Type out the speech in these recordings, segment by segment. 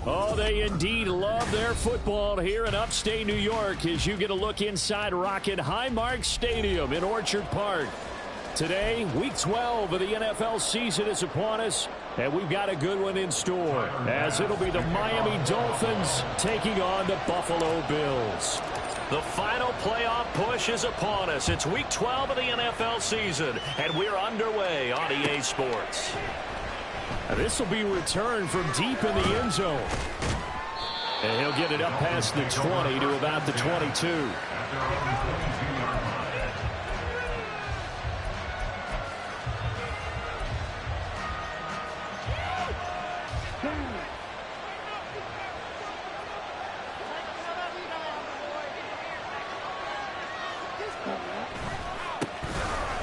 Oh, they indeed love their football here in upstate New York as you get a look inside Rocket Highmark Stadium in Orchard Park. Today, Week 12 of the NFL season is upon us, and we've got a good one in store, as it'll be the Miami Dolphins taking on the Buffalo Bills. The final playoff push is upon us. It's Week 12 of the NFL season, and we're underway on EA Sports. This will be returned from deep in the end zone. And he'll get it up past the 20 to about the 22.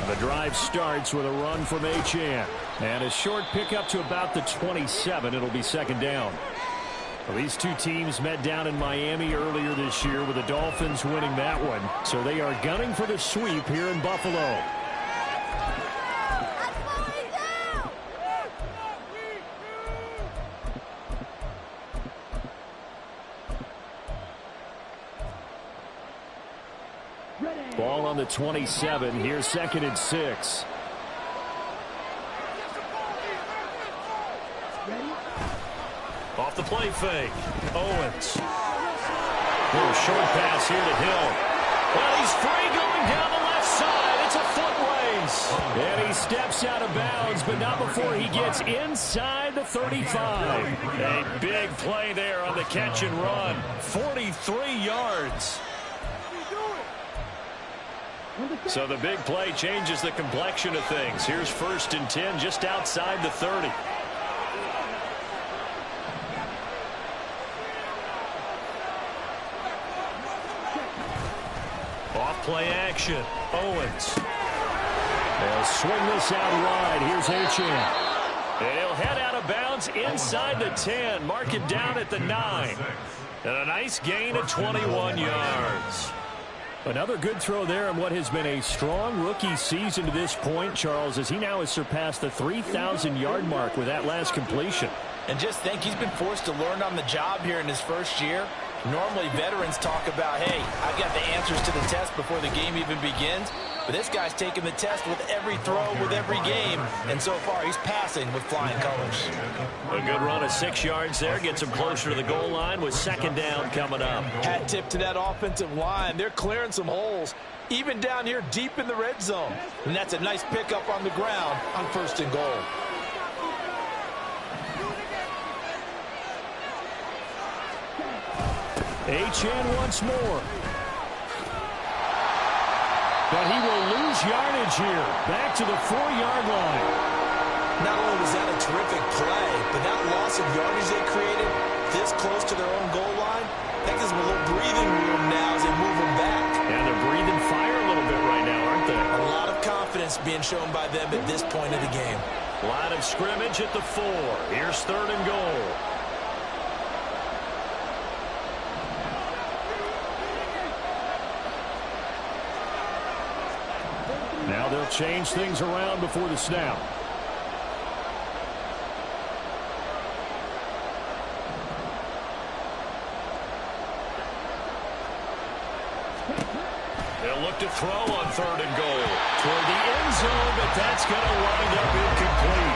The drive starts with a run from Achane. And a short pickup to about the 27. It'll be second down. Well, these two teams met down in Miami earlier this year with the Dolphins winning that one. So they are gunning for the sweep here in Buffalo. Ball on the 27. Here's second and 6. Off the play fake. Owens. Oh, short pass here to Hill. Well, he's free going down the left side. It's a foot race. And he steps out of bounds, but not before he gets inside the 35. A big play there on the catch and run. 43 yards. So the big play changes the complexion of things. Here's first and 10 just outside the 30. Off play action. Owens. They'll swing this out wide. Here's Achane. And he'll head out of bounds inside the 10. Mark it down at the 9. And a nice gain of 21 yards. Another good throw there in what has been a strong rookie season to this point, Charles, as he now has surpassed the 3,000-yard mark with that last completion. And just think, he's been forced to learn on the job here in his first year. Normally, veterans talk about, hey, I've got the answers to the test before the game even begins. But this guy's taking the test with every throw, with every game. And so far, he's passing with flying colors. A good run of 6 yards there. Gets him closer to the goal line with second down coming up. Hat tip to that offensive line. They're clearing some holes, even down here deep in the red zone. And that's a nice pickup on the ground on first and goal. Achane once more. But he will lose yardage here. Back to the 4-yard line. Not only was that a terrific play, but that loss of yardage they created this close to their own goal line, that gives them a little breathing room now as they move them back. Yeah, they're breathing fire a little bit right now, aren't they? A lot of confidence being shown by them at this point of the game. Line of scrimmage at the 4. Here's third and goal. Now they'll change things around before the snap. They'll look to throw on third and goal. Toward the end zone, but that's going to wind up incomplete.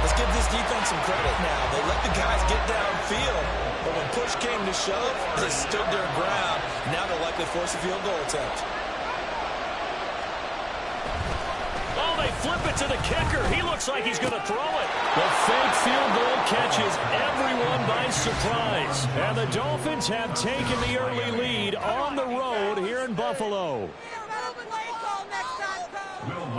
Let's give this defense some credit now. They let the guys get downfield, but when push came to shove, they stood their ground. Now they'll likely force a field goal attempt. Flip it to the kicker. He looks like he's going to throw it. The fake field goal catches everyone by surprise. And the Dolphins have taken the early lead on the road here in Buffalo.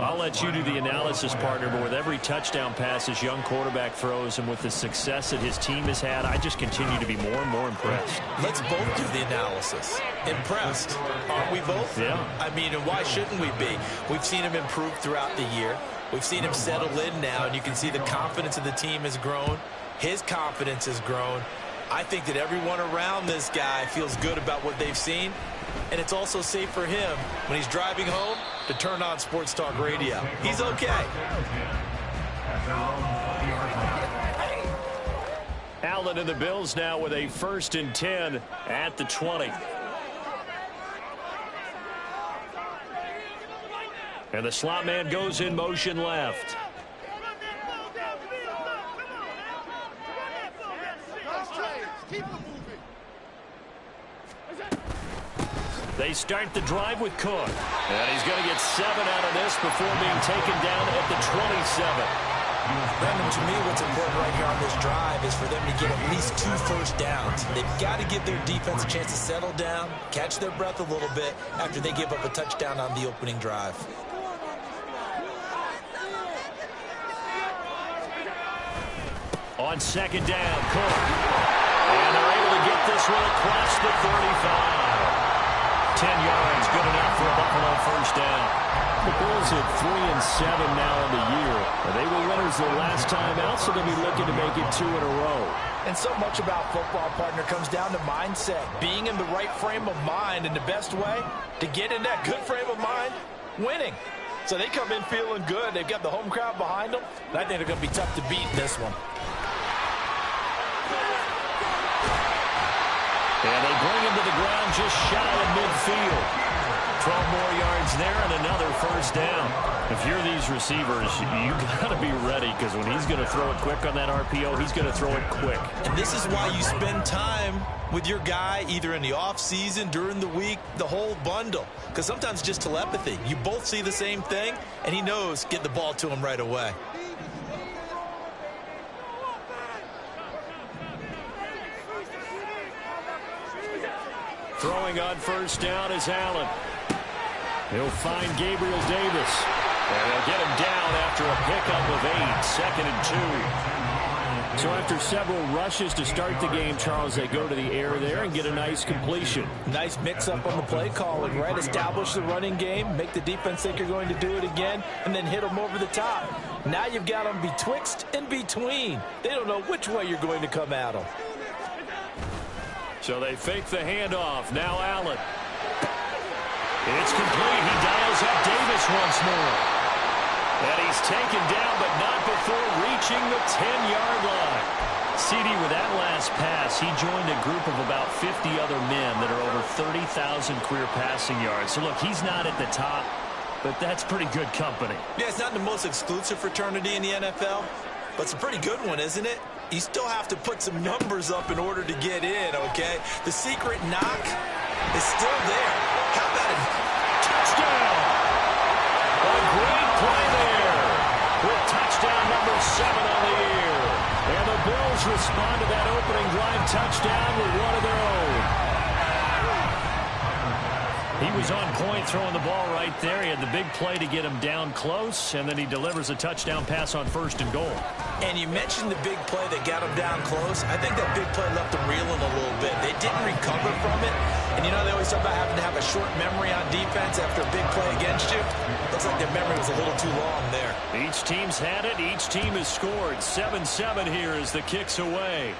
I'll let you do the analysis, partner, but with every touchdown pass his young quarterback throws and with the success that his team has had, I just continue to be more and more impressed. Let's both do the analysis. Impressed. Aren't we both? Yeah. I mean, and why shouldn't we be? We've seen him improve throughout the year. We've seen him settle in now, and you can see the confidence of the team has grown. His confidence has grown. I think that everyone around this guy feels good about what they've seen, and it's also safe for him when he's driving home to turn on Sports Talk Radio. He's okay. Allen and the Bills now with a 1st and 10 at the 20. And the slot man goes in motion left. They start the drive with Cook. And he's going to get 7 out of this before being taken down at the 27. Brendan, to me, what's important right here on this drive is for them to get at least 2 first downs. They've got to give their defense a chance to settle down, catch their breath a little bit after they give up a touchdown on the opening drive. On 2nd down, Cook. And they're able to get this one across the 35. 10 yards, good enough for a Buffalo 1st down. The Bills at 3-7 now in the year. They were winners the last time out, so they'll be looking to make it 2 in a row. And so much about football, partner, comes down to mindset. Being in the right frame of mind, and the best way to get in that good frame of mind, winning. So they come in feeling good. They've got the home crowd behind them. And I think they're going to be tough to beat in this one. And they bring him to the ground just shy of midfield. 12 more yards there and another 1st down. If you're these receivers, you got to be ready because when he's going to throw it quick on that RPO, he's going to throw it quick. And this is why you spend time with your guy either in the offseason, during the week, the whole bundle. Because sometimes just telepathy. You both see the same thing, and he knows get the ball to him right away. Throwing on 1st down is Allen. He'll find Gabriel Davis. And they'll get him down after a pickup of 8, 2nd and 2. So after several rushes to start the game, Charles, they go to the air there and get a nice completion. Nice mix-up on the play calling, right? Establish the running game, make the defense think you're going to do it again, and then hit them over the top. Now you've got them betwixt and between. They don't know which way you're going to come at them. So they fake the handoff. Now Allen. It's complete. He dials up Davis once more. And he's taken down, but not before reaching the 10-yard line. CD, with that last pass, he joined a group of about 50 other men that are over 30,000 career passing yards. So, look, he's not at the top, but that's pretty good company. Yeah, it's not the most exclusive fraternity in the NFL, but it's a pretty good one, isn't it? You still have to put some numbers up in order to get in, okay? The secret knock is still there. How about a touchdown? A great play there with touchdown number 7 on the year. And the Bills respond to that opening drive touchdown with one of their own. He was on point throwing the ball right there. He had the big play to get him down close, and then he delivers a touchdown pass on 1st and goal. And you mentioned the big play that got him down close. I think that big play left them reeling a little bit. They didn't recover from it. And, you know, they always talk about having to have a short memory on defense after a big play against you. Looks like their memory was a little too long there. Each team's had it. Each team has scored. 7-7 here as the kick's away.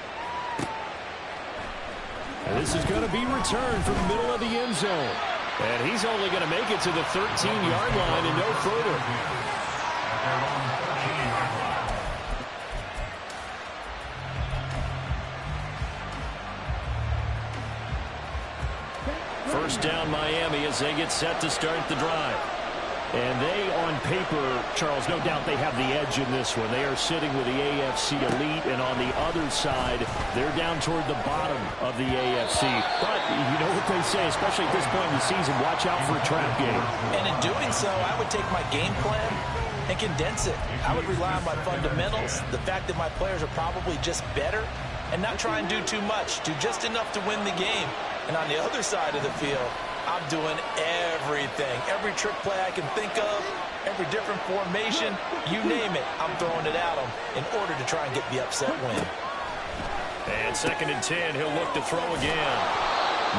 And this is going to be returned from the middle of the end zone. And he's only going to make it to the 13-yard line and no further. First down Miami as they get set to start the drive. And they, on paper, Charles, no doubt they have the edge in this one. They are sitting with the AFC elite, and on the other side, they're down toward the bottom of the AFC. But you know what they say, especially at this point in the season, watch out for a trap game. And in doing so, I would take my game plan and condense it. I would rely on my fundamentals, the fact that my players are probably just better, and not try and do too much. Do just enough to win the game. And on the other side of the field, I'm doing everything. Every trick play I can think of, every different formation, you name it, I'm throwing it at him in order to try and get the upset win. And 2nd and 10, he'll look to throw again.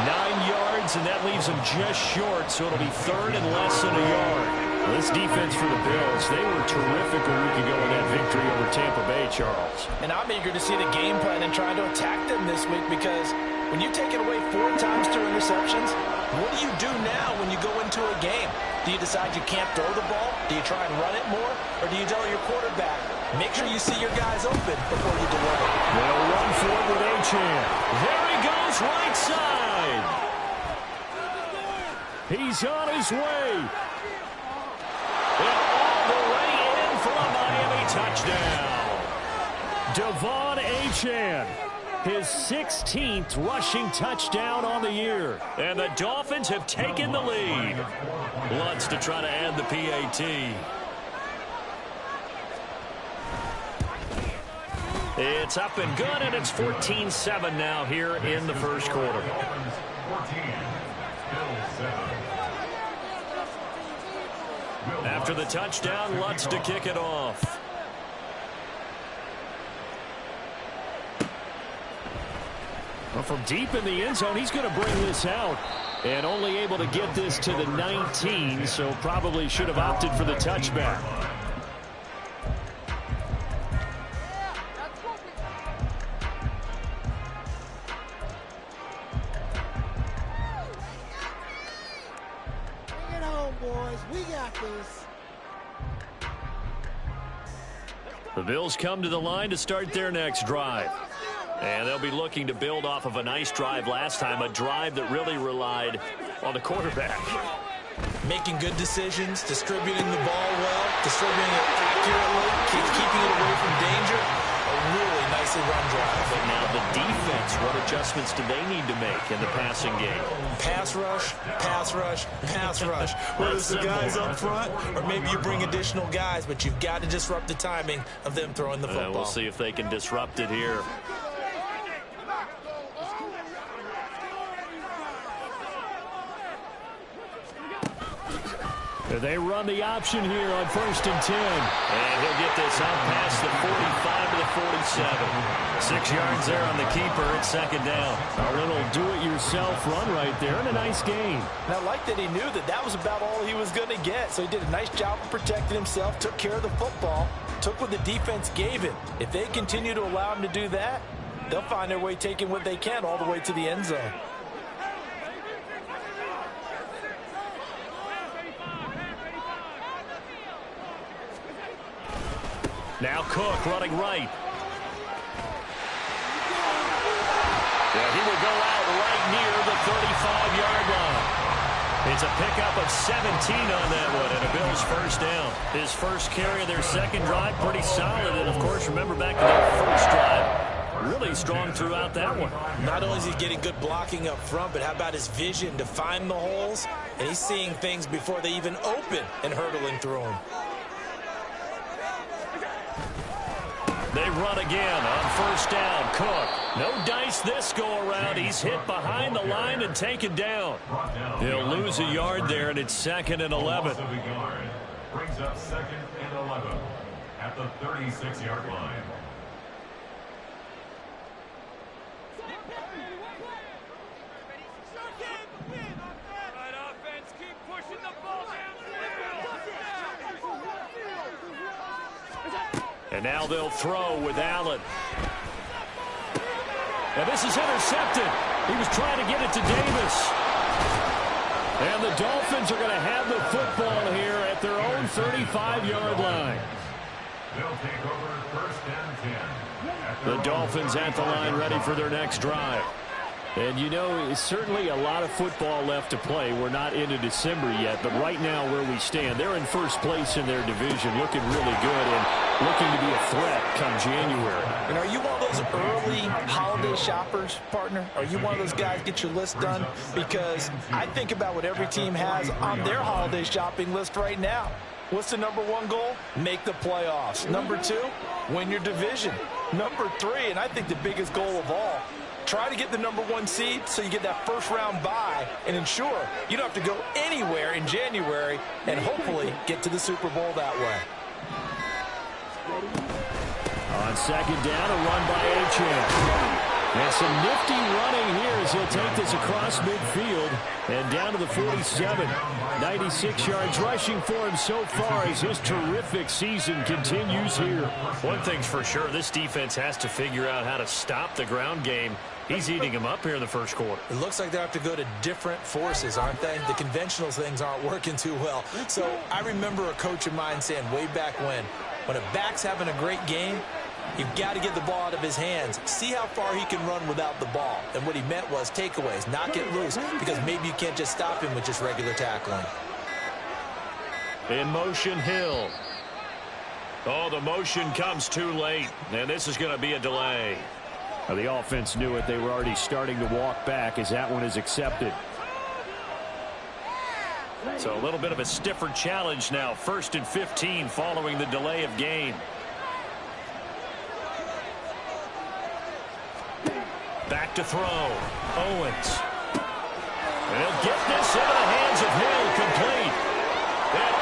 9 yards, and that leaves him just short, so it'll be 3rd and less than a yard. Well, this defense for the Bills, they were terrific a week ago in that victory over Tampa Bay, Charles. And I'm eager to see the game plan and trying to attack them this week, because when you take it away 4 times through interceptions, what do you do now when you go into a game? Do you decide you can't throw the ball? Do you try and run it more? Or do you tell your quarterback, make sure you see your guys open before you deliver? They'll run for it with Achane. There he goes, right side. He's on his way. And all the way in for a Miami touchdown. Devon Achane. His 16th rushing touchdown on the year. And the Dolphins have taken the lead. Lutz to try to add the PAT. It's up and good, and it's 14-7 now here in the first quarter. After the touchdown, Lutz to kick it off. Well, from deep in the end zone, he's going to bring this out. And only able to get this to the 19, so probably should have opted for the touchback. Bring it home, boys. We got this. The Bills come to the line to start their next drive. And they'll be looking to build off of a nice drive last time, a drive that really relied on the quarterback. Making good decisions, distributing the ball well, distributing it accurately, keeping it away from danger. A really nicely run drive. But now the defense, what adjustments do they need to make in the passing game? Pass rush, pass rush, pass rush. Whether it's the guys up front or maybe you bring additional guys, but you've got to disrupt the timing of them throwing the football. We'll see if they can disrupt it here. They run the option here on 1st and 10. And he'll get this out past the 45 to the 47. 6 yards there on the keeper. It's 2nd down. A little do-it-yourself run right there, and a nice gain. And I like that he knew that that was about all he was going to get. So he did a nice job of protecting himself, took care of the football, took what the defense gave him. If they continue to allow him to do that, they'll find their way taking what they can all the way to the end zone. Now Cook running right. Yeah, he will go out right near the 35-yard line. It's a pickup of 17 on that one, and a Bills first down. His first carry of their second drive, pretty solid. And, of course, remember back to that first drive, really strong throughout that one. Not only is he getting good blocking up front, but how about his vision to find the holes? And he's seeing things before they even open and hurdling through them. They run again on first down. Cook. No dice this go-around. He's hit behind the line and taken down. He'll lose a yard there, and it's 2nd and 11. Brings up 2nd and 11 at the 36-yard line. And now they'll throw with Allen. And this is intercepted. He was trying to get it to Davis. And the Dolphins are going to have the football here at their own 35-yard line. They'll take over 1st and 10. The Dolphins at the line ready for their next drive. And, you know, it's certainly a lot of football left to play. We're not into December yet, but right now where we stand, they're in first place in their division, looking really good and looking to be a threat come January. And are you one of those early holiday shoppers, partner? Are you one of those guys get your list done? Because I think about what every team has on their holiday shopping list right now. What's the #1 goal? Make the playoffs. #2, win your division. #3, and I think the biggest goal of all, Try to get the #1 seed so you get that first-round bye and ensure you don't have to go anywhere in January and hopefully get to the Super Bowl that way. On second down, a run by Achane. And some nifty running here as he'll take this across midfield and down to the 47. 96 yards rushing for him so far as his terrific season continues here. One thing's for sure, this defense has to figure out how to stop the ground game. He's eating them up here in the first quarter. It looks like they have to go to different forces, aren't they? The conventional things aren't working too well. So I remember a coach of mine saying way back when a back's having a great game, you've got to get the ball out of his hands. See how far he can run without the ball. And what he meant was takeaways, knock it loose, because maybe you can't just stop him with just regular tackling. In motion, Hill. Oh, the motion comes too late, and this is going to be a delay. Well, the offense knew it. They were already starting to walk back as that one is accepted. So a little bit of a stiffer challenge now. 1st and 15 following the delay of game. Back to throw. Owens. And he'll get this into the hands of Hill, complete. And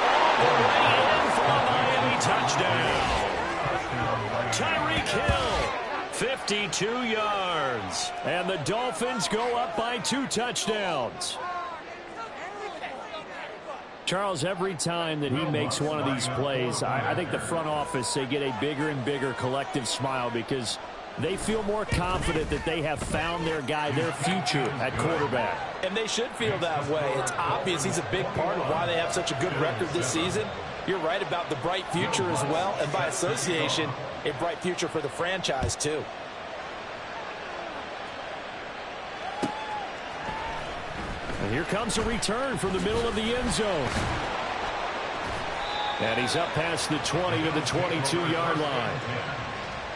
all the way in for a Miami touchdown. Tyreek Hill, 52 yards. And the Dolphins go up by 2 touchdowns. Charles, every time that he makes one of these plays, I think the front office, they get a bigger and bigger collective smile because they feel more confident that they have found their guy, their future at quarterback. And they should feel that way. It's obvious he's a big part of why they have such a good record this season. You're right about the bright future as well, and by association, a bright future for the franchise too. And here comes a return from the middle of the end zone. And he's up past the 20 to the 22-yard line.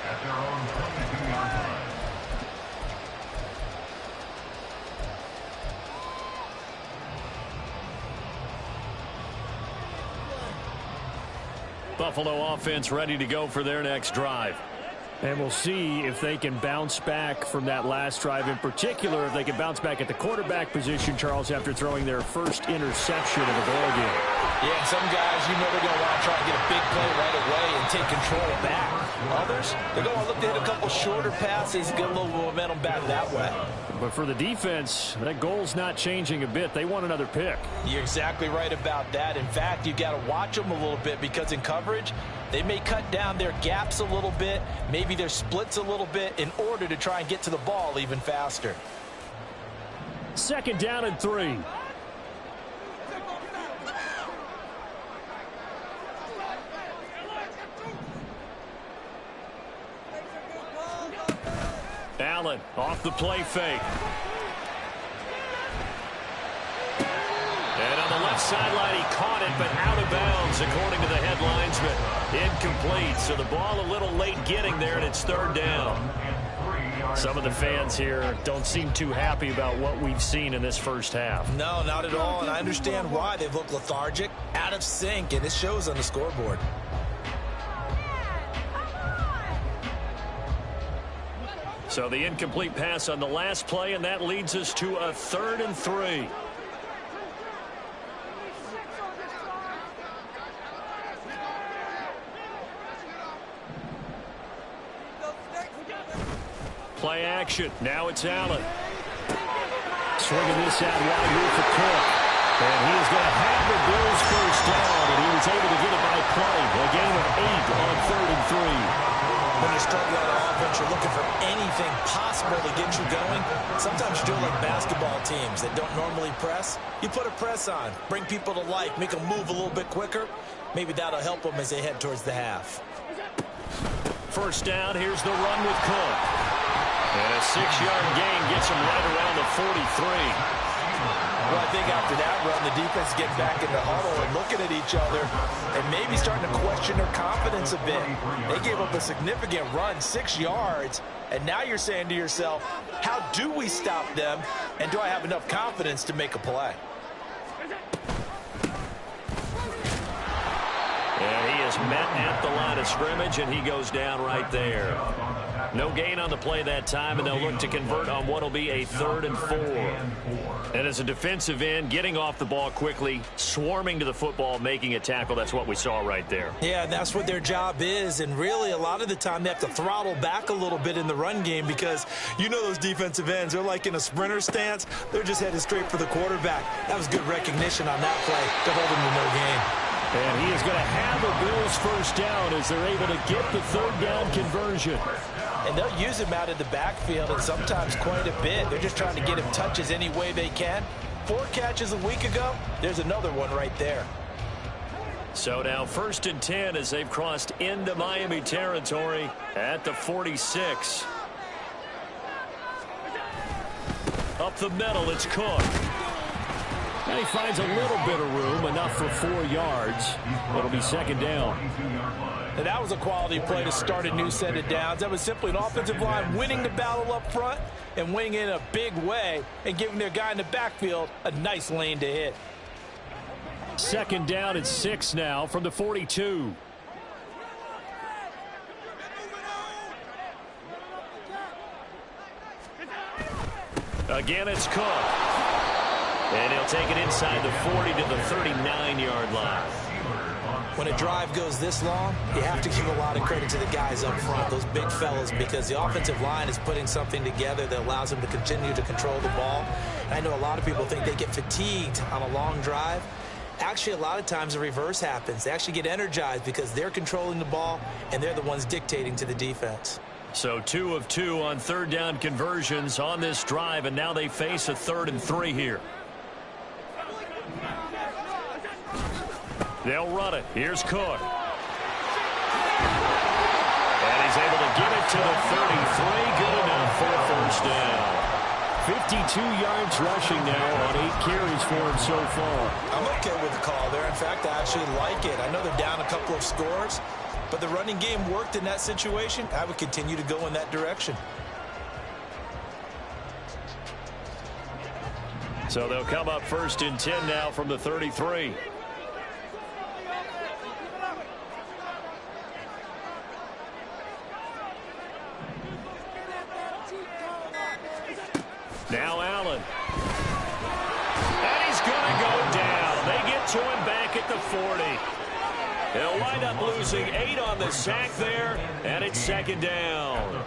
At their own 22-yard line. Buffalo offense ready to go for their next drive. And we'll see if they can bounce back from that last drive. In particular, if they can bounce back at the quarterback position, Charles, after throwing their first interception of the ball game. Yeah, some guys, you know they're going to want to try and get a big play right away and take control back. Others, they're going to look to hit a couple shorter passes, get a little momentum back that way. But for the defense, that goal's not changing a bit. They want another pick. You're exactly right about that. In fact, you've got to watch them a little bit because in coverage, they may cut down their gaps a little bit, maybe their splits a little bit in order to try and get to the ball even faster. 2nd down and 3. Allen off the play fake. And on the left sideline, he caught it, but out of bounds, according to the headlines, but incomplete. So the ball a little late getting there, and it's 3rd down. Some of the fans here don't seem too happy about what we've seen in this first half. No, not at all, and I understand why. They've looked lethargic, out of sync, and it shows on the scoreboard. So the incomplete pass on the last play, and that leads us to a 3rd and 3. Play action. Now it's Allen. Swinging this out wide here for Cook. And he is going to have the Bills first down, and he was able to get it by play. A gain of 8 on 3rd and 3. When you struggle on offense, you're looking for anything possible to get you going. Sometimes you do it like basketball teams that don't normally press. You put a press on, bring people to life, make them move a little bit quicker. Maybe that'll help them as they head towards the half. First down, here's the run with Cook. And a 6-yard gain gets him right around the 43. Well, I think after that run, the defense getting back in the huddle and looking at each other and maybe starting to question their confidence a bit. They gave up a significant run, 6 yards, and now you're saying to yourself, how do we stop them, and do I have enough confidence to make a play? And he is met at the line of scrimmage, and he goes down right there. No gain on the play that time, and they'll look to convert on what will be a 3rd and 4. And as a defensive end, getting off the ball quickly, swarming to the football, making a tackle, that's what we saw right there. Yeah, and that's what their job is. And really, a lot of the time, they have to throttle back a little bit in the run game because you know those defensive ends, they're like in a sprinter stance. They're just headed straight for the quarterback. That was good recognition on that play to hold him to no gain. And he is going to have a Bills first down as they're able to get the 3rd down conversion. And they'll use him out of the backfield, and sometimes quite a bit. They're just trying to get him touches any way they can. 4 catches a week ago. There's another one right there. So now 1st and 10 as they've crossed into Miami territory at the 46. Up the middle, it's Cook. And he finds a little bit of room, enough for 4 yards. It'll be 2nd down. And that was a quality play to start a new set of downs. That was simply an offensive line winning the battle up front and winning in a big way and giving their guy in the backfield a nice lane to hit. 2nd down and 6 now from the 42. Again, it's Cook. And he'll take it inside the 40 to the 39-yard line. When a drive goes this long, you have to give a lot of credit to the guys up front, those big fellas, because the offensive line is putting something together that allows them to continue to control the ball. And I know a lot of people think they get fatigued on a long drive. Actually, a lot of times the reverse happens. They actually get energized because they're controlling the ball, and they're the ones dictating to the defense. So 2 of 2 on 3rd down conversions on this drive, and now they face a 3rd and 3 here. They'll run it. Here's Cook. And he's able to get it to the 33. Good enough for a 1st down. 52 yards rushing now on 8 carries for him so far. I'm okay with the call there. In fact, I actually like it. I know they're down a couple of scores, but the running game worked in that situation. I would continue to go in that direction. So they'll come up 1st and 10 now from the 33. Now Allen. And he's going to go down. They get to him back at the 40. They'll wind up losing 8 on the sack there, and it's 2nd down.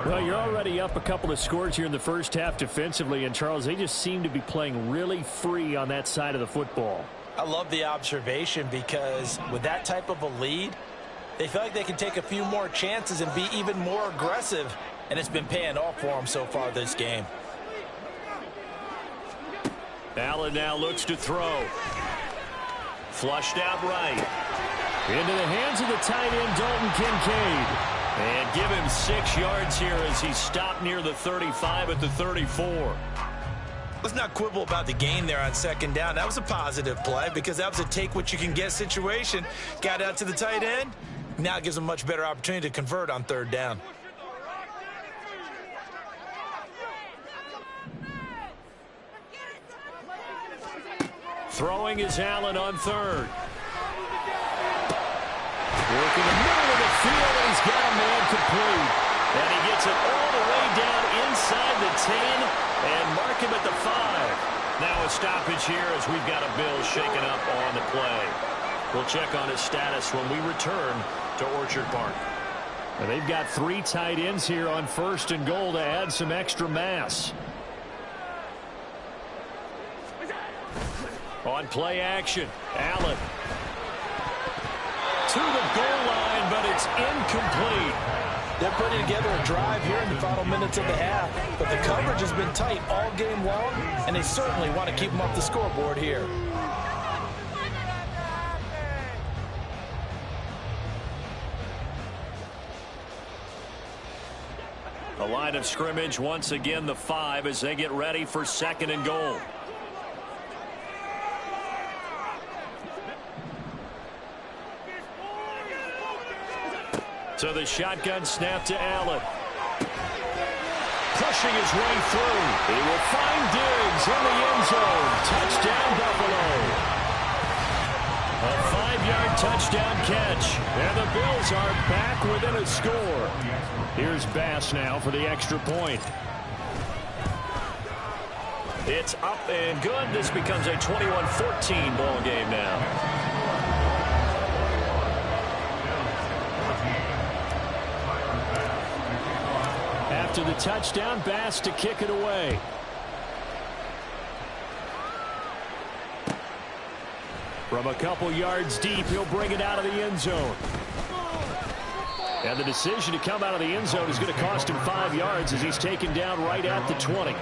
Well, you're already up a couple of scores here in the first half defensively, and Charles, they just seem to be playing really free on that side of the football. I love the observation because with that type of a lead, they feel like they can take a few more chances and be even more aggressive, and it's been paying off for them so far this game. Allen now looks to throw. Flushed out right. Into the hands of the tight end, Dalton Kincaid. And give him 6 yards here as he stopped near the 35 at the 34. Let's not quibble about the gain there on 2nd down. That was a positive play because that was a take-what-you-can-get situation. Got out to the tight end. Now it gives them a much better opportunity to convert on 3rd down. Throwing is Allen on 3rd. Working the middle of the field, and he's got a man complete. And he gets it all the way down inside the 10 and mark him at the 5. Now a stoppage here as we've got a Bill shaken up on the play. We'll check on his status when we return to Orchard Park. And they've got 3 tight ends here on 1st and goal to add some extra mass. On play action, Allen. To the goal line, but it's incomplete. They're putting together a drive here in the final minutes of the half, but the coverage has been tight all game long, and they certainly want to keep them off the scoreboard here. The line of scrimmage, once again, the 5 as they get ready for 2nd and goal. So the shotgun snap to Allen. Pushing his way through. He will find Diggs in the end zone. Touchdown, Buffalo. A 5-yard touchdown catch. And the Bills are back within a score. Here's Bass now for the extra point. It's up and good. This becomes a 21-14 ball game now. After the touchdown, Bass to kick it away. From a couple yards deep, he'll bring it out of the end zone. And the decision to come out of the end zone is going to cost him 5 yards as he's taken down right at the 20.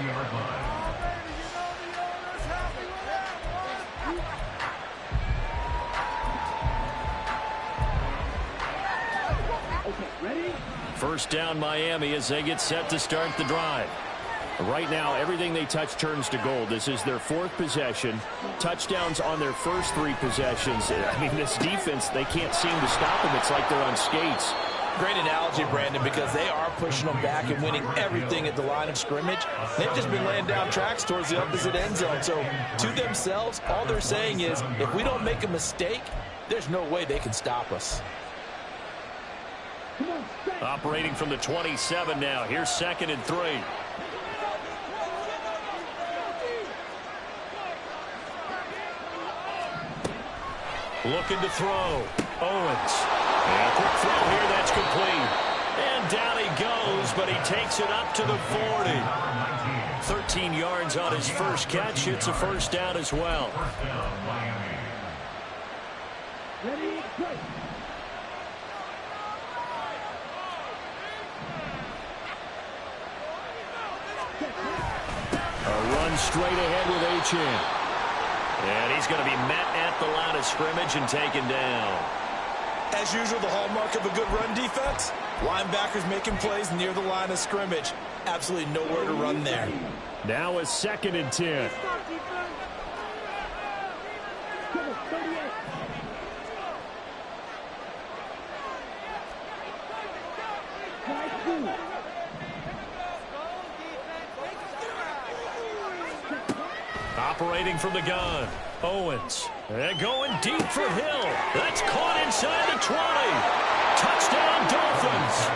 First down Miami as they get set to start the drive. Right now, everything they touch turns to gold. This is their 4th possession. Touchdowns on their first 3 possessions. I mean, this defense, they can't seem to stop them. It's like they're on skates. Great analogy, Brandon, because they are pushing them back and winning everything at the line of scrimmage. They've just been laying down tracks towards the opposite end zone. So to themselves, all they're saying is, if we don't make a mistake, there's no way they can stop us. Operating from the 27 now. Here's 2nd and 3. Looking to throw. Owens. And a quick throw here. That's complete. And down he goes, but he takes it up to the 40. 13 yards on his first catch. It's a first down as well. A run straight ahead with H.N. And he's going to be met at the line of scrimmage and taken down. As usual, the hallmark of a good run defense, linebackers making plays near the line of scrimmage. Absolutely nowhere to run there. Now a 2nd and 10. Operating from the gun. Owens. And going deep for Hill. That's caught inside the 20. Touchdown, Dolphins.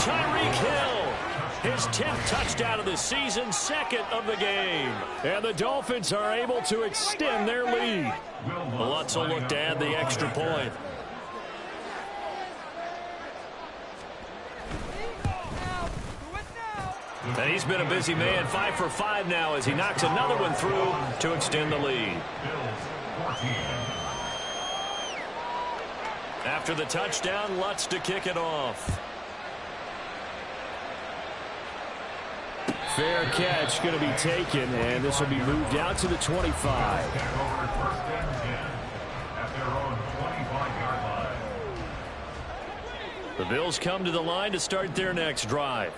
Tyreek Hill. His 10th touchdown of the season, 2nd of the game. And the Dolphins are able to extend their lead. Lutz will look to add the extra point. And he's been a busy man, 5 for 5 now as he knocks another one through to extend the lead. After the touchdown, Lutz to kick it off. Fair catch going to be taken, and this will be moved out to the 25. The Bills come to the line to start their next drive.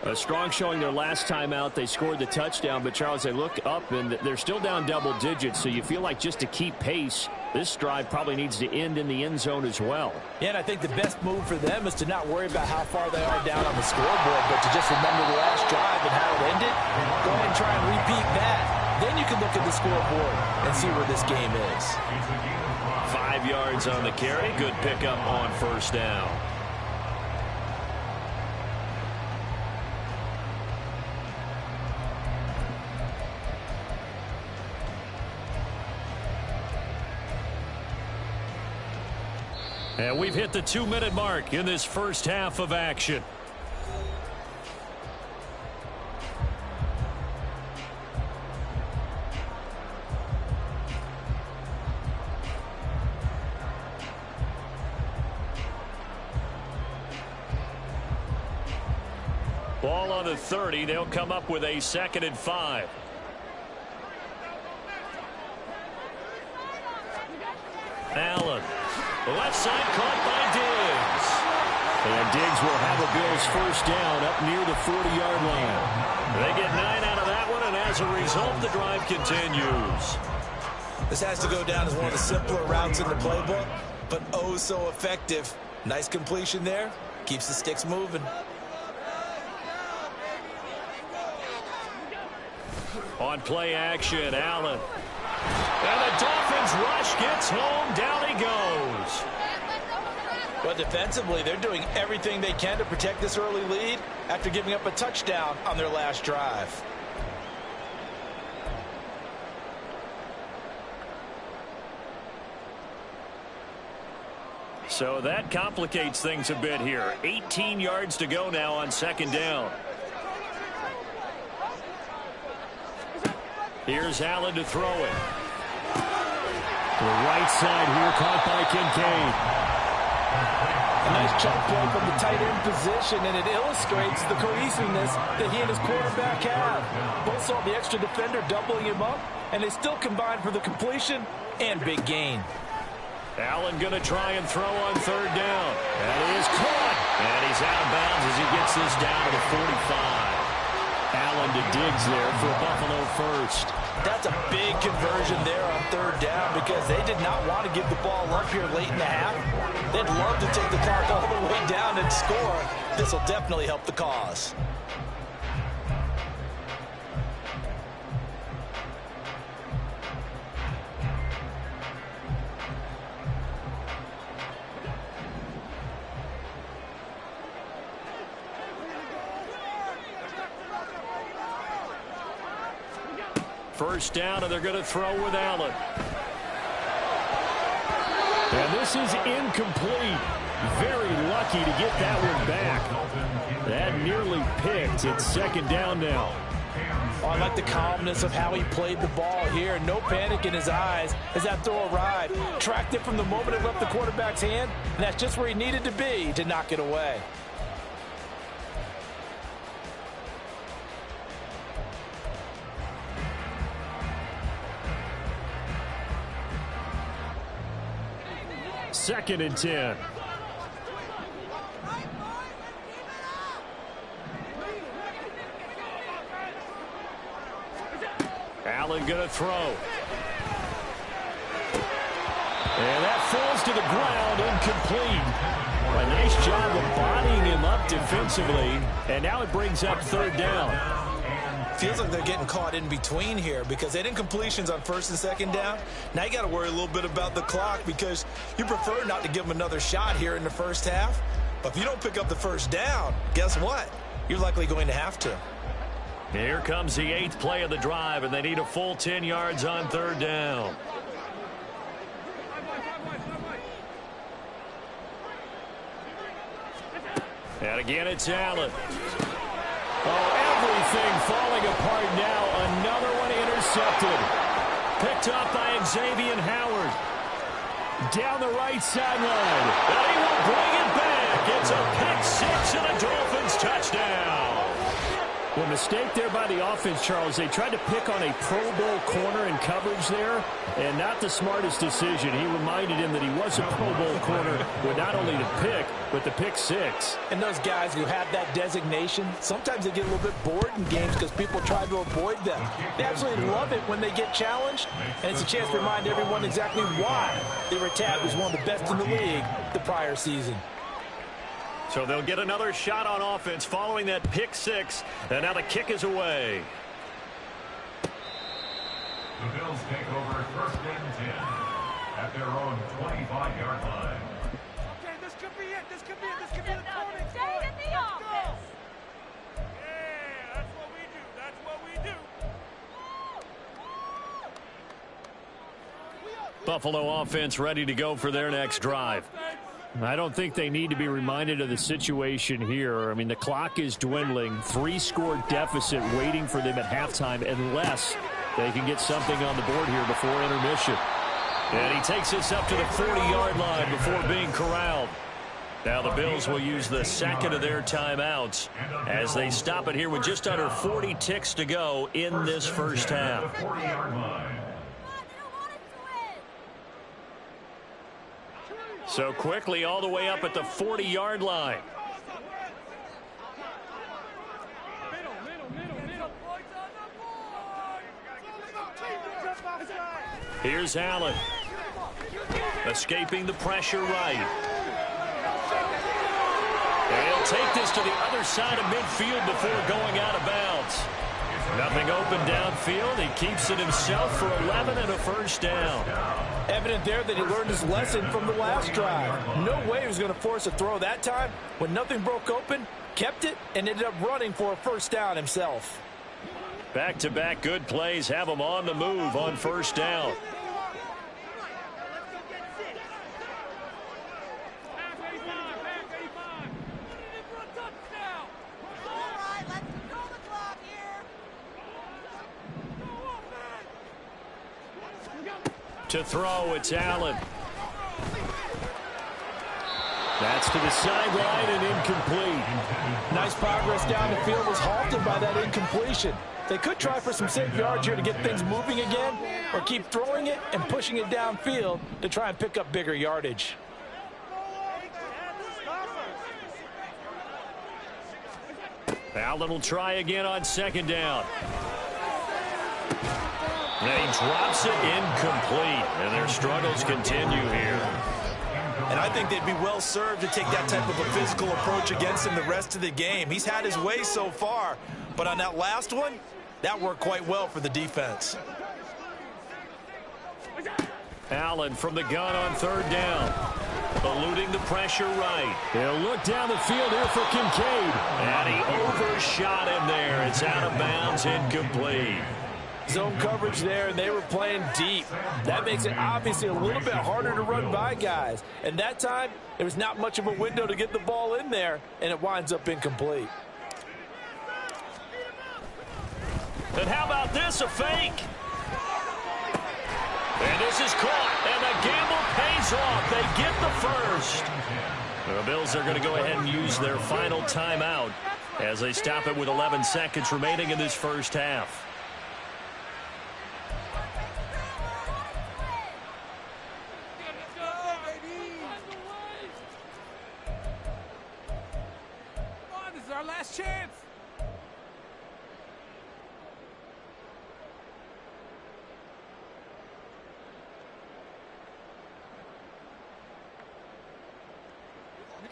A strong showing their last time out. They scored the touchdown, but Charles, they look up and they're still down double digits, so you feel like just to keep pace, this drive probably needs to end in the end zone as well. Yeah, and I think the best move for them is to not worry about how far they are down on the scoreboard, but to just remember the last drive and how it ended. Go ahead and try and repeat that. Then you can look at the scoreboard and see where this game is. 5 yards on the carry. Good pickup on first down. And we've hit the 2-minute mark in this first half of action. Ball on the 30. They'll come up with a 2nd and 5. Allen. The left side caught by Diggs. And Diggs will have a Bills first down up near the 40-yard line. They get 9 out of that one, and as a result, the drive continues. This has to go down as one of the simpler routes in the playbook, but oh so effective. Nice completion there. Keeps the sticks moving. On play action, Allen. And the Dolphins rush gets home. Down he goes. But defensively, they're doing everything they can to protect this early lead after giving up a touchdown on their last drive. So that complicates things a bit here. 18 yards to go now on second down. Here's Allen to throw it. To the right side here, caught by Kincaid. A nice chunk play from the tight end position, and it illustrates the cohesiveness that he and his quarterback have. Both saw the extra defender doubling him up, and they still combined for the completion and big gain. Allen going to try and throw on third down. And he is caught. And he's out of bounds as he gets this down to the 45. Allen to Diggs there for a Buffalo first. That's a big conversion there on third down because they did not want to give the ball up here late in the half. They'd love to take the clock all the way down and score. This will definitely help the cause. First down, and they're going to throw with Allen. And this is incomplete. Very lucky to get that one back. That nearly picked. It's second down now. Oh, I like the calmness of how he played the ball here. No panic in his eyes as that throw arrived. Tracked it from the moment it left the quarterback's hand, and that's just where he needed to be to knock it away. Second and 10. Allen going to throw. And that falls to the ground, incomplete. A nice job of bodying him up defensively. And now it brings up third down. Feels like they're getting caught in between here because they didn't completions on first and second down. Now you got to worry a little bit about the clock because you prefer not to give them another shot here in the first half. But if you don't pick up the first down, guess what? You're likely going to have to. Here comes the 8th play of the drive, and they need a full 10 yards on third down. And again, it's Allen. Oh, everything falling apart now. Another one intercepted. Picked up by Xavier Howard. Down the right sideline. And he will bring it back. It's a pick six and a Dolphins touchdown. Well, mistake there by the offense, Charles. They tried to pick on a Pro Bowl corner in coverage there, and not the smartest decision. He reminded him that he was a Pro Bowl corner with not only the pick, but the pick six. And those guys who have that designation, sometimes they get a little bit bored in games because people try to avoid them. They absolutely love it when they get challenged, and it's a chance to remind everyone exactly why they were tabbed as one of the best in the league the prior season. So they'll get another shot on offense following that pick six, and now the kick is away. The Bills take over first and 10 at their own 25-yard line. Okay, this could be it. This could be it. This could be the turning Stay in the office. Yeah, that's what we do. That's what we do. Buffalo offense ready to go for their next drive. I don't think they need to be reminded of the situation here. I mean, the clock is dwindling. 3-score deficit waiting for them at halftime unless they can get something on the board here before intermission. And he takes this up to the 40-yard line before being corralled. Now the Bills will use the second of their timeouts as they stop it here with just under 40 ticks to go in this first half. 40-yard line. So quickly all the way up at the 40-yard line. Here's Allen. Escaping the pressure right. And he'll take this to the other side of midfield before going out of bounds. Nothing open downfield. He keeps it himself for 11 and a first down. Evident there that he learned his lesson from the last drive. No way he was going to force a throw that time. When nothing broke open, kept it, and ended up running for a first down himself. Back-to-back good plays have him on the move on first down. To throw, it's Allen. That's to the sideline and incomplete. Nice progress down the field was halted by that incompletion. They could try for some safe yards here to get things moving again, or keep throwing it and pushing it downfield to try and pick up bigger yardage. Allen will try again on second down. And he drops it incomplete, and their struggles continue here. And I think they'd be well served to take that type of a physical approach against him the rest of the game. He's had his way so far, but on that last one, that worked quite well for the defense. Allen from the gun on third down. Eluding the pressure right. He'll look down the field here for Kincaid. And he overshot him there. It's out of bounds, incomplete. Zone coverage there, and they were playing deep. That makes it obviously a little bit harder to run by guys. And that time, there was not much of a window to get the ball in there, and it winds up incomplete. And how about this, a fake? And this is caught, and the gamble pays off. They get the first. The Bills are going to go ahead and use their final timeout as they stop it with 11 seconds remaining in this first half. This is our last chance.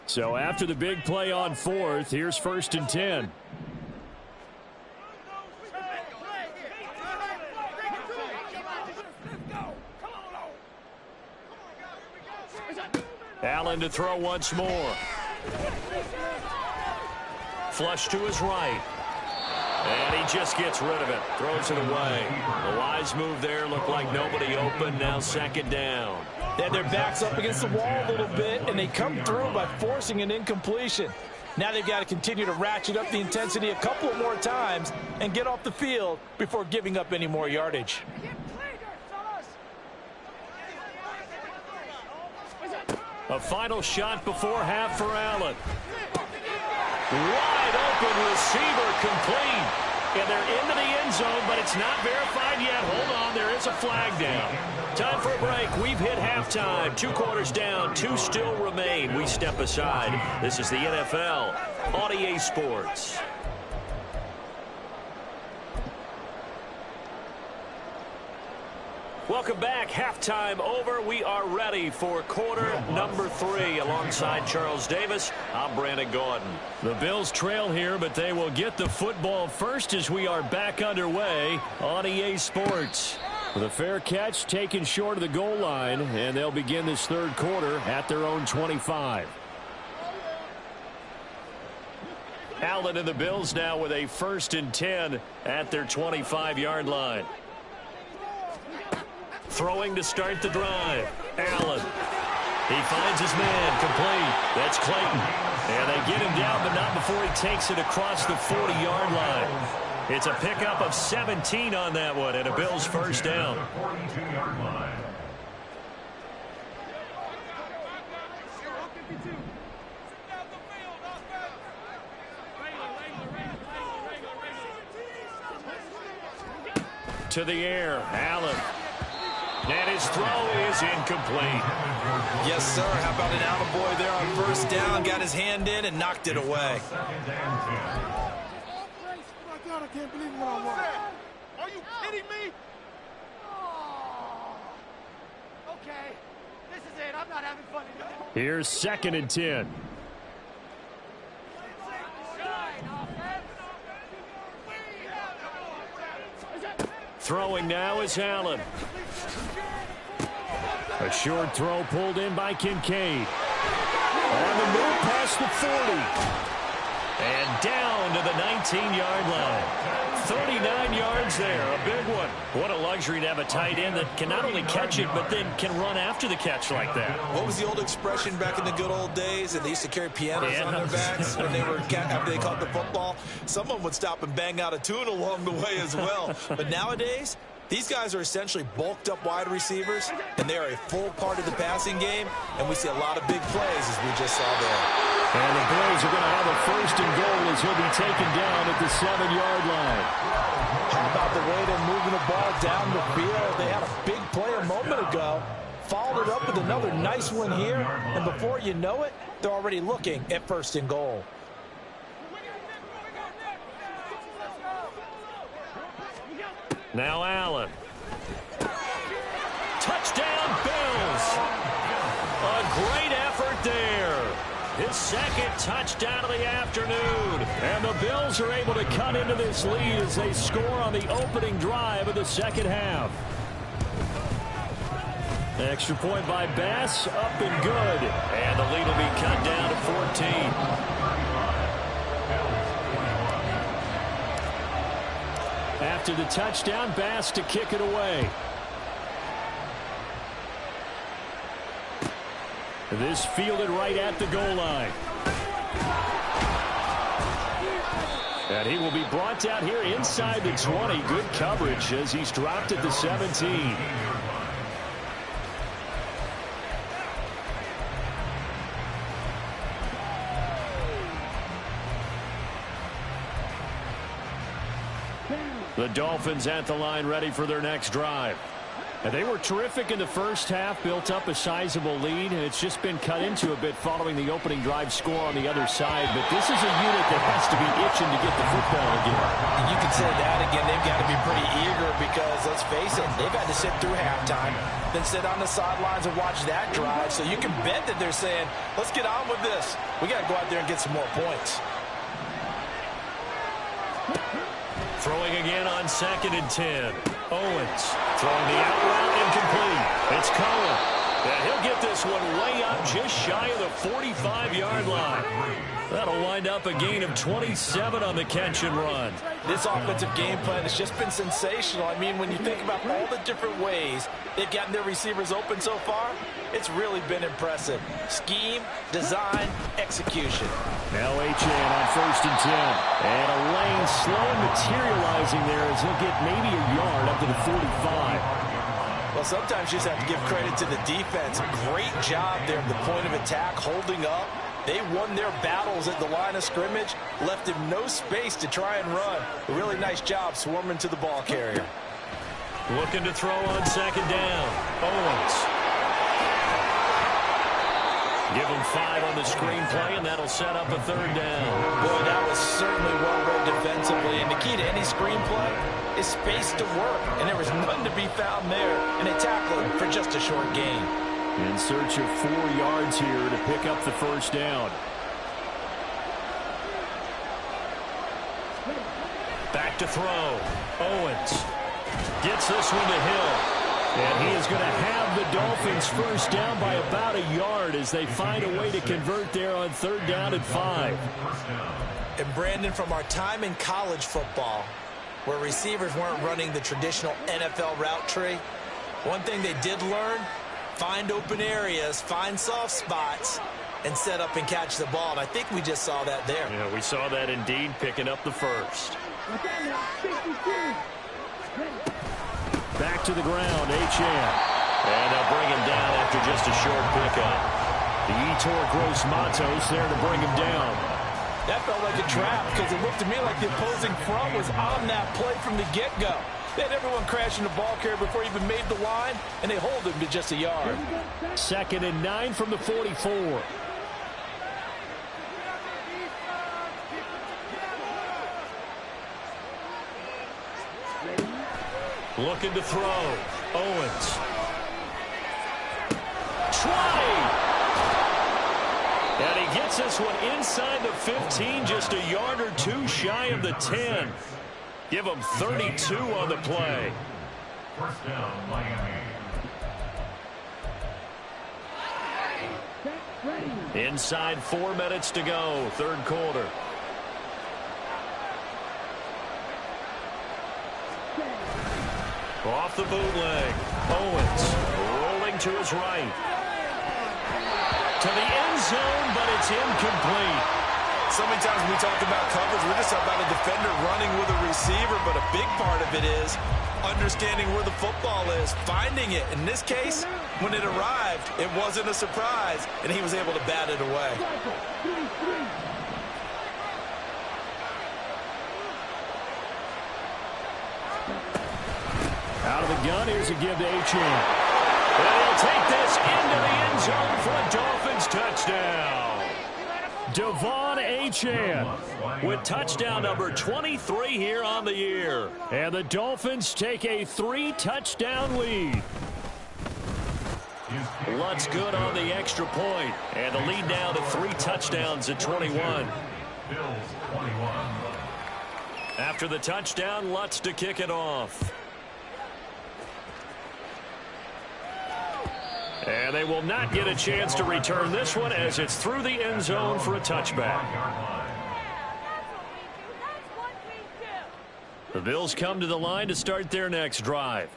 So after the big play on fourth, here's 1st and 10. Allen to throw once more. Flush to his right. And he just gets rid of it. Throws it away. The wise move there. Looked like nobody open. Now second down. They had their backs up against the wall a little bit, and they come through by forcing an incompletion. Now they've got to continue to ratchet up the intensity a couple of more times and get off the field before giving up any more yardage. A final shot before half for Allen. Wide open receiver complete. And they're into the end zone, but it's not verified yet. Hold on, there is a flag down. Time for a break. We've hit halftime. 2 quarters down, 2 still remain. We step aside. This is the NFL on EA Sports. Welcome back. Halftime over. We are ready for quarter number 3. Alongside Charles Davis, I'm Brandon Gordon. The Bills trail here, but they will get the football first as we are back underway on EA Sports. With a fair catch taken short of the goal line, and they'll begin this third quarter at their own 25. Allen and the Bills now with a 1st and 10 at their 25-yard line. Throwing to start the drive. Allen. He finds his man. Complete. That's Clayton. And they get him down, but not before he takes it across the 40-yard line. It's a pickup of 17 on that one, and a Bills first down. To the air. Allen. And his throw is incomplete. Yes, sir. How about an attaboy there on first down? Got his hand in and knocked it away. I can't believe what I want. Are you kidding me? Okay, this is it. I'm not having fun anymore. Here's 2nd and 10. Throwing now is Allen. A short throw pulled in by Kincaid. On the move past the 40. And down to the 19-yard line. 39 yards there, a big one. What a luxury to have a tight end that can not only catch it, but then can run after the catch like that. What was the old expression back in the good old days? And they used to carry pianos on their backs when after they caught the football. Someone would stop and bang out a tune along the way as well. But nowadays, these guys are essentially bulked up wide receivers, and they are a full part of the passing game, and we see a lot of big plays as we just saw there. And the Bills are going to have a 1st and goal as he'll be taken down at the 7-yard line. How about the way they're moving the ball down the field? They had a big play a moment ago, followed it up with another nice one here, and before you know it, they're already looking at 1st and goal. Now Allen. Touchdown, Bills. A great effort there. His 2nd touchdown of the afternoon. And the Bills are able to cut into this lead as they score on the opening drive of the 2nd half. Extra point by Bass, up and good. And the lead will be cut down to 14. After the touchdown, Bass to kick it away. This fielded right at the goal line. And he will be brought down here inside the 20. Good coverage as he's dropped at the 17. The Dolphins at the line ready for their next drive. And they were terrific in the first half, built up a sizable lead, and it's just been cut into a bit following the opening drive score on the other side. But this is a unit that has to be itching to get the football again. And you can say that again. They've got to be pretty eager because, let's face it, they've had to sit through halftime, then sit on the sidelines and watch that drive. So you can bet that they're saying, let's get on with this. We got to go out there and get some more points. Throwing again on 2nd and 10. Owens throwing the out route incomplete. It's Cohen. And he'll get this one way up just shy of the 45-yard line. That'll wind up a gain of 27 on the catch and run. This offensive game plan has just been sensational. I mean, when you think about all the different ways they've gotten their receivers open so far, it's really been impressive. Scheme, design, execution. Now Achane on 1st and 10. And a lane slow materializing there as he'll get maybe a yard up to the 45. Well, sometimes you just have to give credit to the defense. Great job there at the point of attack, holding up. They won their battles at the line of scrimmage, left him no space to try and run. A really nice job swarming to the ball carrier. Looking to throw on 2nd down. Owens. Give him 5 on the screenplay, and that'll set up a 3rd down. Boy, that was certainly well read defensively. And the key to any screenplay is space to work. And there was none to be found there. And they tackled him for just a short gain. In search of 4 yards here to pick up the 1st down. Back to throw. Owens gets this one to Hill. And he is going to have the Dolphins 1st down by about a yard as they find a way to convert there on 3rd down and 5. And Brandon, from our time in college football, where receivers weren't running the traditional NFL route tree, one thing they did learn, find open areas, find soft spots, and set up and catch the ball. And I think we just saw that there. Yeah, we saw that indeed, picking up the 1st. Back to the ground, Achane. And they'll bring him down after just a short pickup. The Etor Gross Matos there to bring him down. That felt like a trap because it looked to me like the opposing front was on that play from the get-go. They had everyone crashing the ball carrier before he even made the line, and they hold him to just a yard. 2nd and 9 from the 44. Looking to throw. Owens. Try! And he gets this one inside the 15, just a yard or 2 shy of the 10. Give him 32 on the play. First down, Miami. Inside 4 minutes to go, third quarter. Off the bootleg. Owens rolling to his right. To the end zone, but it's incomplete. So many times when we talk about coverage, we're just about a defender running with a receiver, but a big part of it is understanding where the football is, finding it. In this case, when it arrived, it wasn't a surprise, and he was able to bat it away. Out of the gun, here's a give to Achane. And he'll take this into the end zone for a Dolphins touchdown. Devon Achane with touchdown number 23 here on the year. And the Dolphins take a 3-touchdown lead. Lutz good on the extra point. And the lead now to 3 touchdowns at 21. Bills 21. After the touchdown, Lutz to kick it off. And they will not get a chance to return this one as it's through the end zone for a touchback. The Bills come to the line to start their next drive.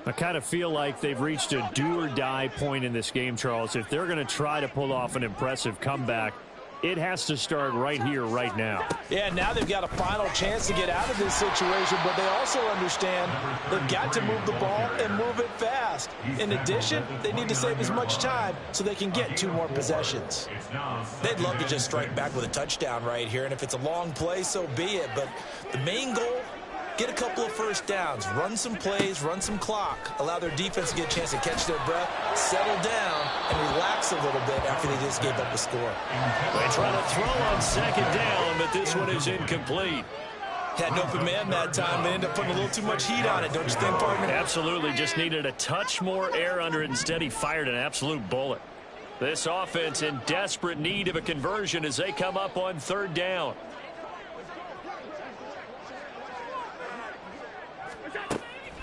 I kind of feel like they've reached a do-or-die point in this game, Charles. If they're going to try to pull off an impressive comeback, it has to start right here, right now. Yeah, now they've got a final chance to get out of this situation, but they also understand they've got to move the ball and move it fast. In addition, they need to save as much time so they can get 2 more possessions. They'd love to just strike back with a touchdown right here, and if it's a long play, so be it. But the main goal, get a couple of first downs, run some plays, run some clock, allow their defense to get a chance to catch their breath, settle down, and relax a little bit after they just gave up a score. They try to throw on second down, but this one is incomplete. Had an open man that time, but ended up putting a little too much heat on it, don't you think, partner? Absolutely, just needed a touch more air under it. Instead, he fired an absolute bullet. This offense in desperate need of a conversion as they come up on third down.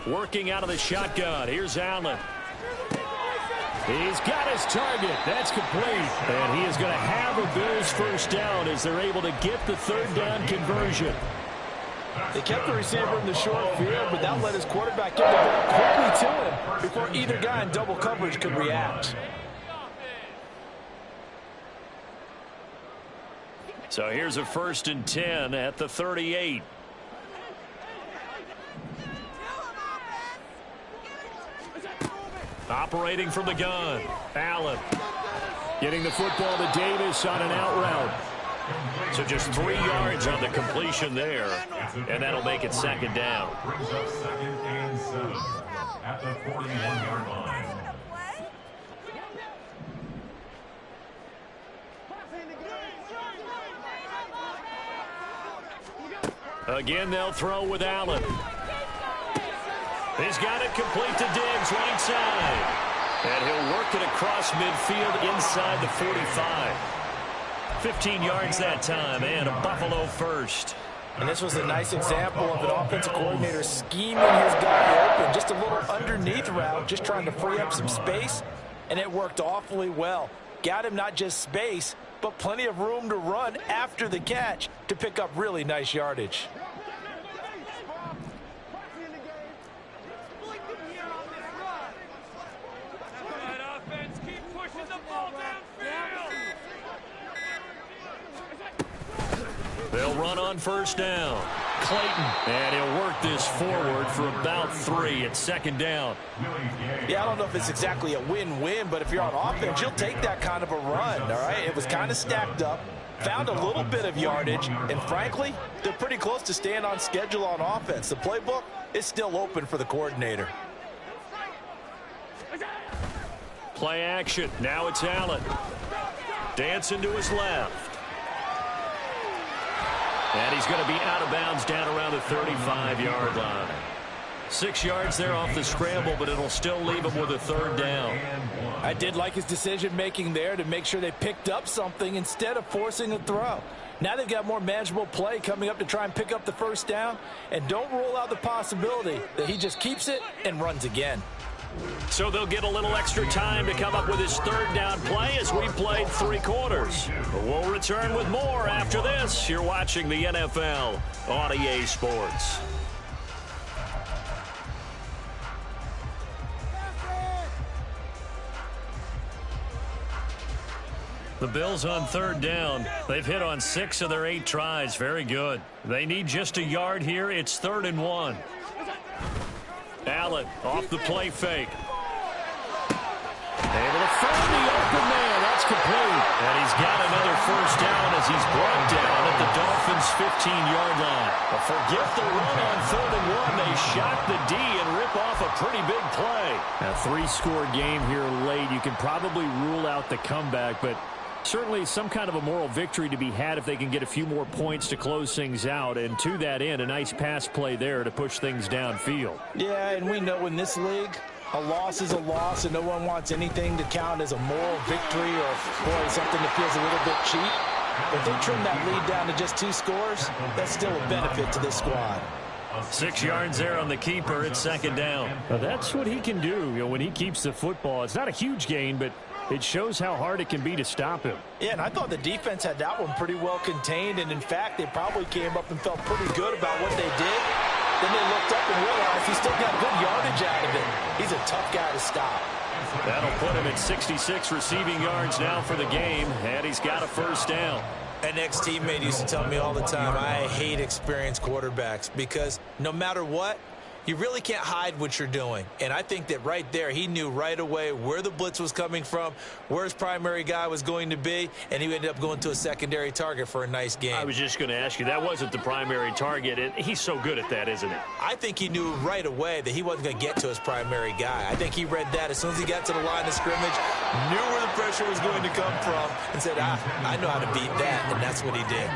Working out of the shotgun. Here's Allen. He's got his target. That's complete. And he is going to have a Bills first down as they're able to get the third down conversion. They kept the receiver in the short field, but that let his quarterback get the ball quickly to him before either guy in double coverage could react. So here's a 1st and 10 at the 38. Operating from the gun. Allen getting the football to Davis on an out route. So just 3 yards on the completion there, and that'll make it second down. Brings up 2nd and 7 at the 41-yard line. Again, they'll throw with Allen. He's got it complete to Diggs, right side. And he'll work it across midfield inside the 45. 15 yards that time, and a Buffalo first. And this was a nice example of an offensive coordinator scheming his guy open. Just a little underneath route, just trying to free up some space, and it worked awfully well. Got him not just space, but plenty of room to run after the catch to pick up really nice yardage. They'll run on first down. Clayton, and he'll work this forward for about 3 at second down. Yeah, I don't know if it's exactly a win-win, but if you're on offense, you'll take that kind of a run, all right? It was kind of stacked up, found a little bit of yardage, and frankly, they're pretty close to staying on schedule on offense. The playbook is still open for the coordinator. Play action. Now it's Allen. Dancing to his left. And he's going to be out of bounds down around the 35-yard line. 6 yards there off the scramble, but it'll still leave him with a third down. I did like his decision-making there to make sure they picked up something instead of forcing a throw. Now they've got more manageable play coming up to try and pick up the first down. And don't rule out the possibility that he just keeps it and runs again. So they'll get a little extra time to come up with his third down play as we played 3 quarters. We'll return with more after this. You're watching the NFL on EA Sports. The Bills on third down. They've hit on 6 of their 8 tries. Very good. They need just a yard here. It's 3rd and 1. Allen off the play fake. Able to find the open man. That's complete. And he's got another first down as he's brought down at the Dolphins' 15-yard line. But forget the run on 3rd and 1. They shot the D and rip off a pretty big play. A 3-score game here late. You can probably rule out the comeback, but certainly some kind of a moral victory to be had if they can get a few more points to close things out. And to that end, a nice pass play there to push things downfield. Yeah, and we know in this league, a loss is a loss, and no one wants anything to count as a moral victory or, boy, something that feels a little bit cheap. If they trim that lead down to just 2 scores, that's still a benefit to this squad. 6 yards there on the keeper. It's 2nd down. Now that's what he can do, when he keeps the football. It's not a huge gain, but it shows how hard it can be to stop him. Yeah, and I thought the defense had that one pretty well contained, and in fact, they probably came up and felt pretty good about what they did. Then they looked up and realized he still got good yardage out of it. He's a tough guy to stop. That'll put him at 66 receiving yards now for the game, and he's got a first down. An ex-teammate used to tell me all the time, I hate experienced quarterbacks because no matter what, you really can't hide what you're doing. And I think that right there, he knew right away where the blitz was coming from, where his primary guy was going to be, and he ended up going to a secondary target for a nice game. I was just going to ask you, that wasn't the primary target, and he's so good at that, isn't he? I think he knew right away that he wasn't going to get to his primary guy. I think he read that as soon as he got to the line of scrimmage, knew where the pressure was going to come from, and said, I know how to beat that, and that's what he did.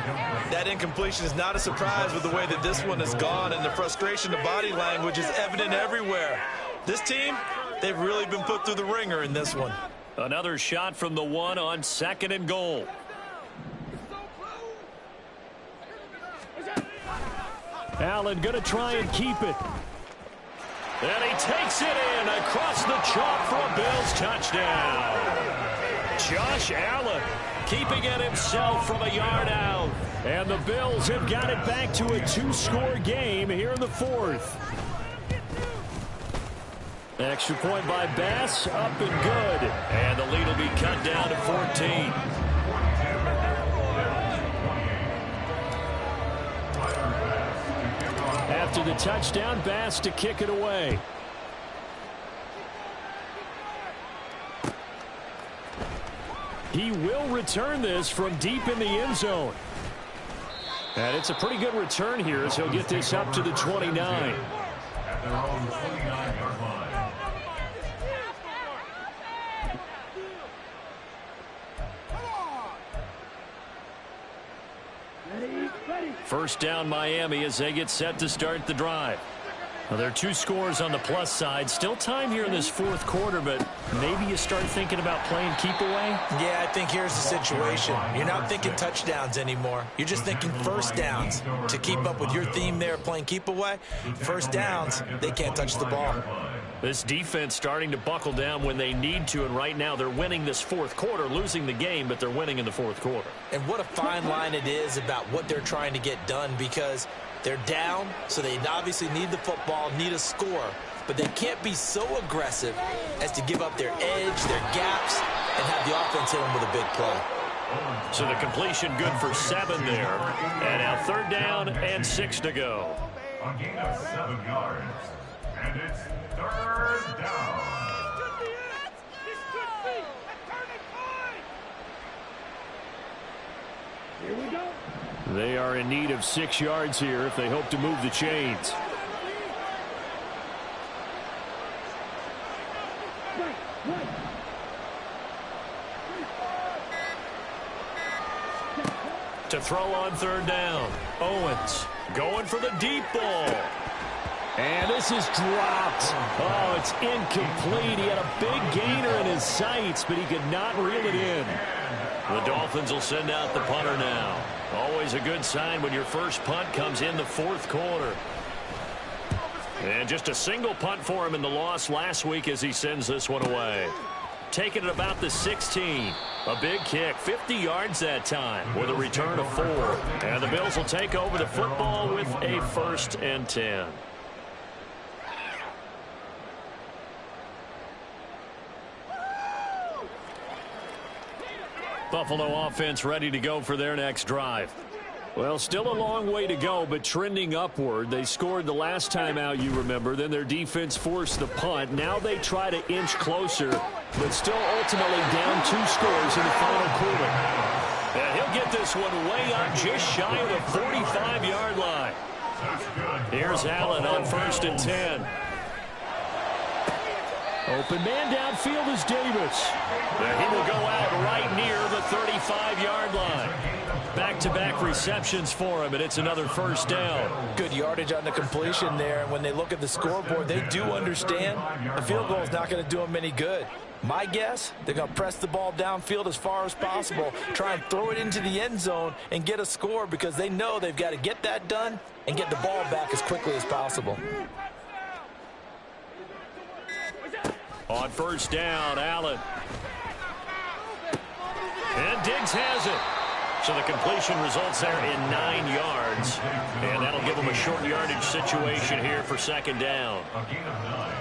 That incompletion is not a surprise with the way that this one has gone, and the frustration, the body language, which is evident everywhere. This team, they've really been put through the ringer in this one. Another shot from the 1 on 2nd and goal. Allen going to try and keep it. And he takes it in across the chalk for a Bills touchdown. Josh Allen keeping it himself from a yard out. And the Bills have got it back to a 2-score game here in the 4th. Extra point by Bass, up and good. And the lead will be cut down to 14. After the touchdown, Bass to kick it away. He will return this from deep in the end zone. And it's a pretty good return here as he'll get this up to the 29. At their own 29-yard line. First down Miami as they get set to start the drive. Well, there are 2 scores on the plus side. Still time here in this 4th quarter, but maybe you start thinking about playing keep away? Yeah, I think here's the situation. You're not thinking touchdowns anymore. You're just thinking first downs. To keep up with your theme there, playing keep away, first downs, they can't touch the ball. This defense starting to buckle down when they need to, and right now they're winning this 4th quarter, losing the game, but they're winning in the 4th quarter. And what a fine line it is about what they're trying to get done, because they're down, so they obviously need the football, need a score, but they can't be so aggressive as to give up their edge, their gaps, and have the offense hit them with a big play. So the completion good for 7 there. And now 3rd down and 6 to go. A gain of 7 yards. And it's 3rd down. Here we go. They are in need of 6 yards here if they hope to move the chains. To throw on 3rd down. Owens going for the deep ball. And this is dropped. Oh, it's incomplete. He had a big gainer in his sights, but he could not reel it in. The Dolphins will send out the punter now. Always a good sign when your first punt comes in the fourth quarter. And just a single punt for him in the loss last week as he sends this one away. Taking it about the 16. A big kick, 50 yards that time with a return of 4. And the Bills will take over the football with a 1st and 10. Buffalo offense ready to go for their next drive. Well, still a long way to go, but trending upward. They scored the last time out, you remember. Then their defense forced the punt. Now they try to inch closer, but still ultimately down 2 scores in the final quarter. And he'll get this one way up just shy of the 45-yard line. Here's Allen on 1st and 10. Open man downfield is Davis. And he will go out right near the 35-yard line. Back-to-back receptions for him, and it's another 1st down. Good yardage on the completion there. And when they look at the scoreboard, they do understand the field goal is not going to do them any good. My guess, they're going to press the ball downfield as far as possible, try and throw it into the end zone and get a score because they know they've got to get that done and get the ball back as quickly as possible. On 1st down, Allen. And Diggs has it. So the completion results there in 9 yards. And that'll give them a short yardage situation here for 2nd down. A gain of 9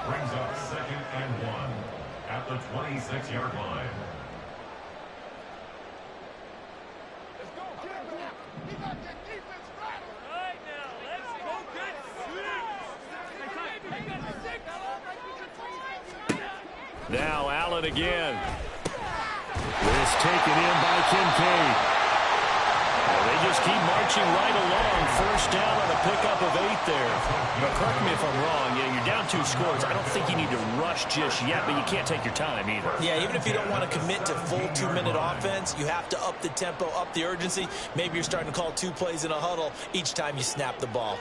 brings up 2nd and 1 at the 26-yard line. Now Allen again. This taken in by Kincaid. Well, they just keep marching right along. 1st down on a pickup of 8 there. Now, correct me if I'm wrong. Yeah, you're down 2 scores. I don't think you need to rush just yet, but you can't take your time either. Yeah, even if you don't want to commit to full 2-minute offense, you have to up the tempo, up the urgency. Maybe you're starting to call 2 plays in a huddle each time you snap the ball.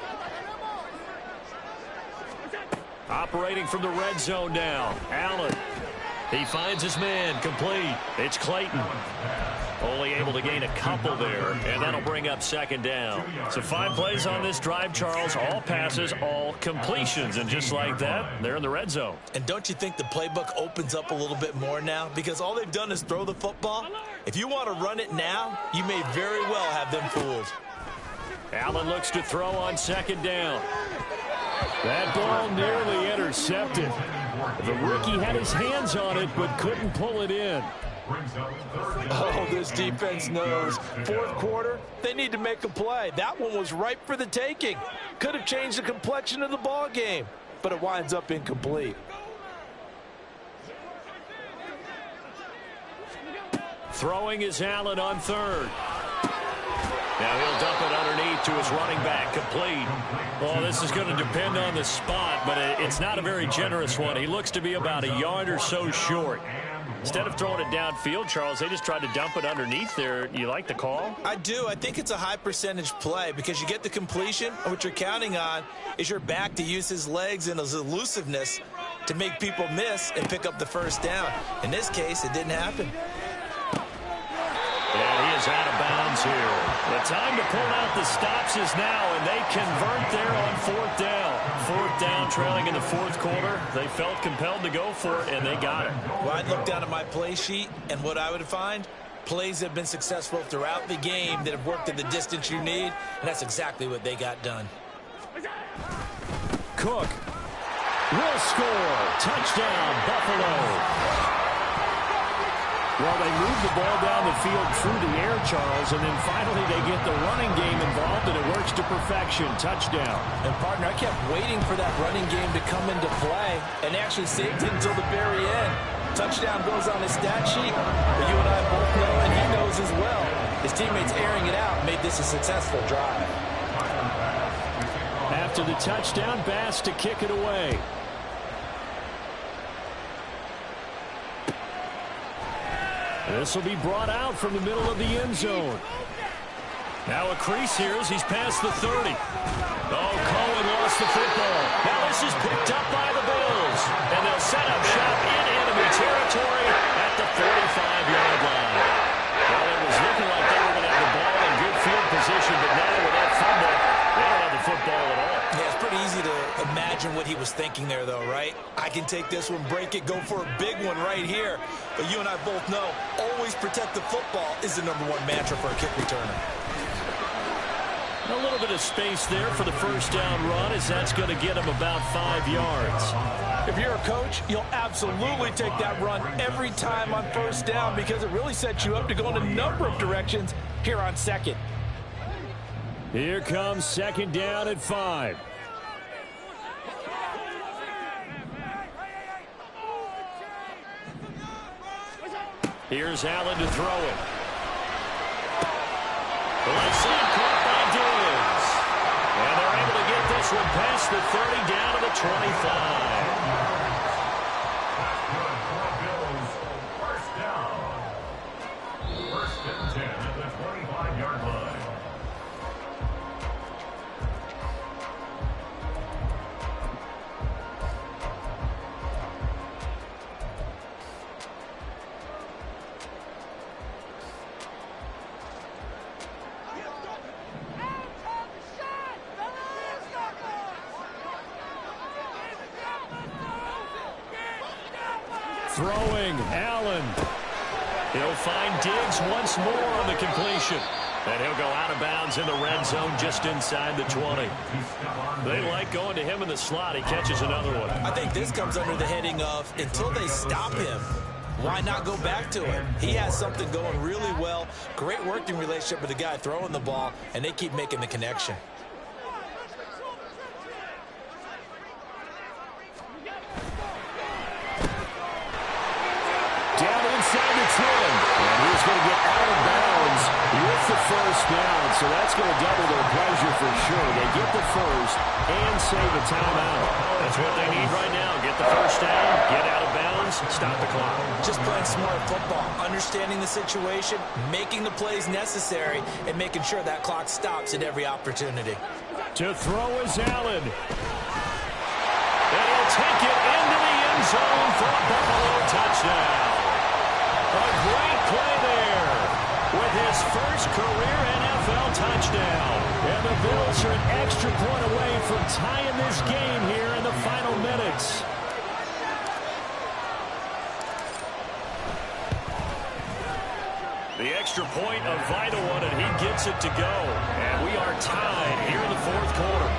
Operating from the red zone now. Allen. He finds his man. Complete. It's Clayton. Only able to gain a couple there, and that'll bring up 2nd down. So 5 plays on this drive, Charles. All passes, all completions. And just like that, they're in the red zone. And don't you think the playbook opens up a little bit more now? Because all they've done is throw the football. If you want to run it now, you may very well have them fooled. Allen looks to throw on 2nd down. That ball nearly intercepted. The rookie had his hands on it, but couldn't pull it in. Oh, this defense knows. 4th quarter, they need to make a play. That one was ripe for the taking. Could have changed the complexion of the ball game, but it winds up incomplete. Throwing is Allen on 3rd. Now he'll dump it underneath to his running back. Complete. Well, this is going to depend on the spot, but it's not a very generous one. He looks to be about a yard or so short. Instead of throwing it downfield, Charles, they just tried to dump it underneath there. You like the call? I do. I think it's a high percentage play because you get the completion, and what you're counting on is your back to use his legs and his elusiveness to make people miss and pick up the 1st down. In this case, it didn't happen. And he is out of bounds here. The time to pull out the stops is now, and they convert there on 4th down. 4th down, trailing in the 4th quarter. They felt compelled to go for it, and they got it. Well, I'd look down at my play sheet, and what I would find, plays have been successful throughout the game that have worked at the distance you need, and that's exactly what they got done. Cook will score. Touchdown, Buffalo. Well, they move the ball down the field through the air, Charles, and then finally they get the running game involved, and it works to perfection. Touchdown. And, partner, I kept waiting for that running game to come into play and actually saved it until the very end. Touchdown goes on his stat sheet, but you and I both know, and he knows as well, his teammates airing it out made this a successful drive. After the touchdown, Bass to kick it away. This will be brought out from the middle of the end zone. Now a crease here as he's past the 30. Oh, Cohen lost the football. Now this is picked up by the Bills. And they'll set up shop in enemy territory at the 45-yard line. Well, it was looking like they were going to have the ball in good thinking there, though, right? I can take this one, break it, go for a big one right here. But you and I both know, always protect the football is the #1 mantra for a kick returner. A little bit of space there for the first down run, as that's going to get him about 5 yards. If you're a coach, you'll absolutely take that run every time on first down because it really sets you up to go in a number of directions here on second. Here comes second down at 5. Here's Allen to throw it. Left side caught by Diggs. And they're able to get this one past the 30 down to the 25. First down. First and 10 at the 25-yard line. Throwing, Allen. He'll find Diggs once more on the completion. And he'll go out of bounds in the red zone just inside the 20. They like going to him in the slot. He catches another one. I think this comes under the heading of until they stop him, why not go back to him? He has something going really well. Great working relationship with the guy throwing the ball, and they keep making the connection. Down inside the 10. And he's going to get out of bounds with the first down. So that's going to double their pleasure for sure. They get the first and save a timeout. That's what they need right now. Get the first down, get out of bounds, stop the clock. Just playing smart football, understanding the situation, making the plays necessary, and making sure that clock stops at every opportunity. To throw is Allen. And he'll take it into the end zone for a Buffalo touchdown. A great play there with his first career NFL touchdown. And the Bills are an extra point away from tying this game here in the final minutes. The extra point, a vital one, and he gets it to go. And we are tied here in the fourth quarter.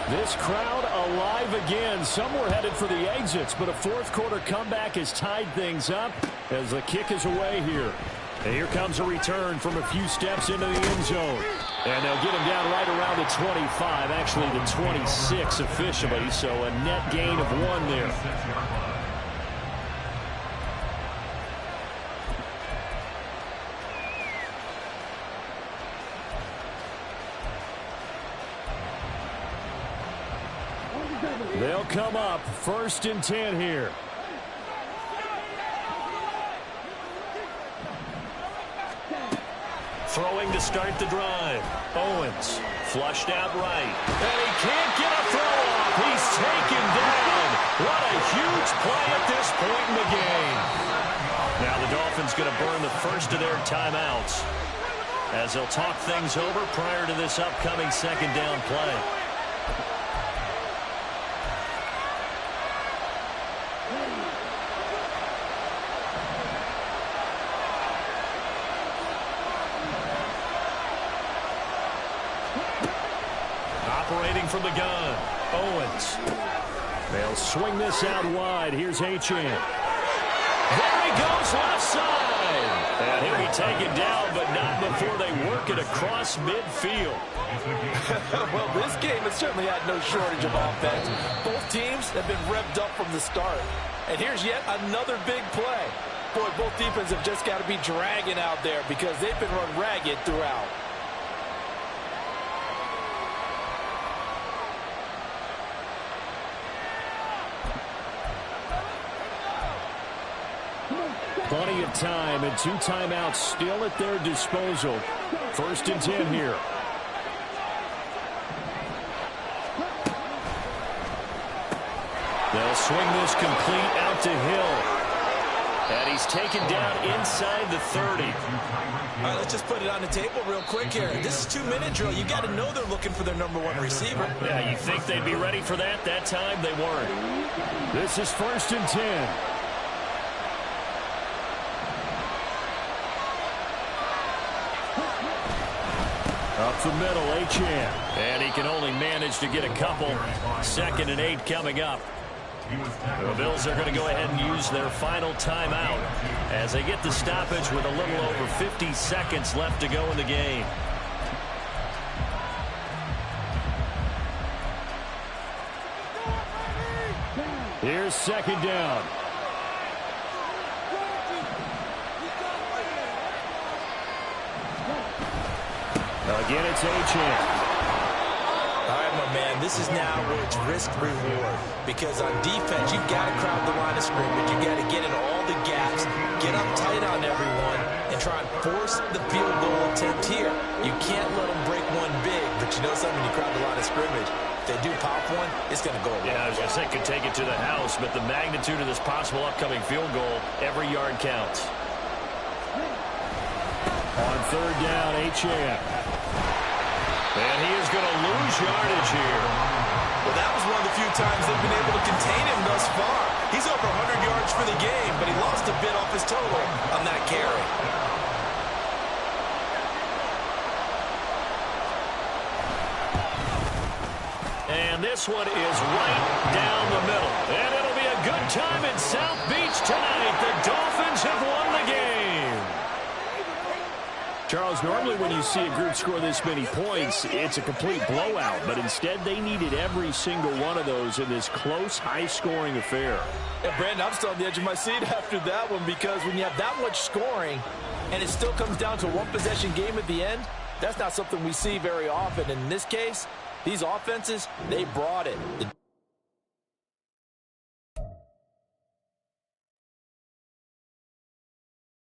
This crowd alive again. Some were headed for the exits, but a fourth quarter comeback has tied things up as the kick is away here. And here comes a return from a few steps into the end zone. And they'll get him down right around the 25, actually the 26 officially, so a net gain of 1 there. They'll come up first and 10 here. Throwing to start the drive. Owens flushed out right. And he can't get a throw off. He's taken down. What a huge play at this point in the game. Now the Dolphins going to burn the first of their timeouts as they'll talk things over prior to this upcoming second down play. Operating from the gun, Owens. They'll swing this out wide. Here's Achane. There he goes, left side. And he'll be taken down, but not before they work it across midfield. Well, this game has certainly had no shortage of offense. Both teams have been revved up from the start. And here's yet another big play. Boy, both defenses have just got to be dragging out there because they've been run ragged throughout. Plenty of time and 2 timeouts still at their disposal. First and 10 here. They'll swing this complete out to Hill. And he's taken down inside the 30. All right, let's just put it on the table real quick here. This is 2-minute drill. You got to know they're looking for their #1 receiver. Yeah, you think they'd be ready for that? That time they weren't. This is 1st and 10. Up the middle, H.M. And he can only manage to get a couple. 2nd and 8 coming up. The Bills are going to go ahead and use their final timeout as they get the stoppage with a little over 50 seconds left to go in the game. Here's 2nd down. Again, it's H.M. All right, my man, this is now where it's risk-reward. Because on defense, you've got to crowd the line of scrimmage. You've got to get in all the gaps, get up tight on everyone, and try and force the field goal attempt here. You can't let them break one big, but you know something, when you crowd the line of scrimmage, if they do pop one, it's going to go away. Yeah, I was going to say could take it to the house, but the magnitude of this possible upcoming field goal, every yard counts. On 3rd down, H.M. And he is going to lose yardage here. Well, that was one of the few times they've been able to contain him thus far. He's over 100 yards for the game, but he lost a bit off his total on that carry. And this one is right down the middle. And it'll be a good time in South Beach tonight. The Dolphins have won the game. Charles, normally when you see a group score this many points, it's a complete blowout. But instead, they needed every single one of those in this close, high-scoring affair. Yeah, Brandon, I'm still on the edge of my seat after that one, because when you have that much scoring and it still comes down to a one-possession game at the end, that's not something we see very often. In this case, these offenses, they brought it.